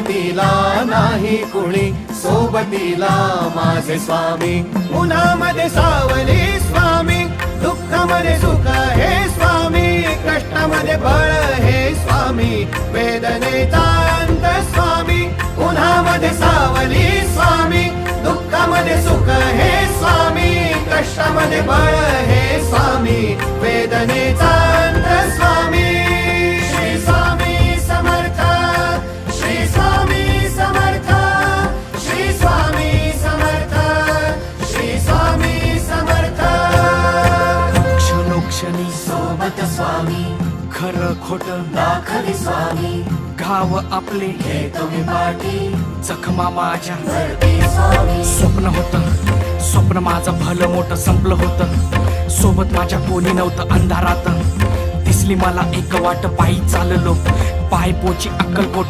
सोबतीला नाही कुणी, सोबतीला माझे स्वामी. उन्हामध्ये सावली स्वामी, दुःखामध्ये सुख हे स्वामी, कष्टामध्ये बळ हे स्वामी, वेदनेचा अंत स्वामी. उन्हामध्ये सावली स्वामी, दुःखामध्ये सुख हे स्वामी, कष्टामध्ये बळ हे स्वामी, वेदनेचा अंत स्वामी. श्री स्वामी समर्थ, श्री स्वामी समर्थ, श्री स्वामी समर्थ, श्री स्वामी समर्थ. क्षणोक्षणी सोबत स्वामी, खरं खोट दाखवी स्वामी, घाव आपले हे तुम्ही पाठी जखमा माझ्या भरती स्वामी. स्वप्न होतं, स्वप्न माझं भलं मोठं संपलं होतं. सोबत माझ्या कोणी नव्हतं अंधारात. दिसली मला एक वाट, पायी चाललो पाय पोची अक्कलकोट.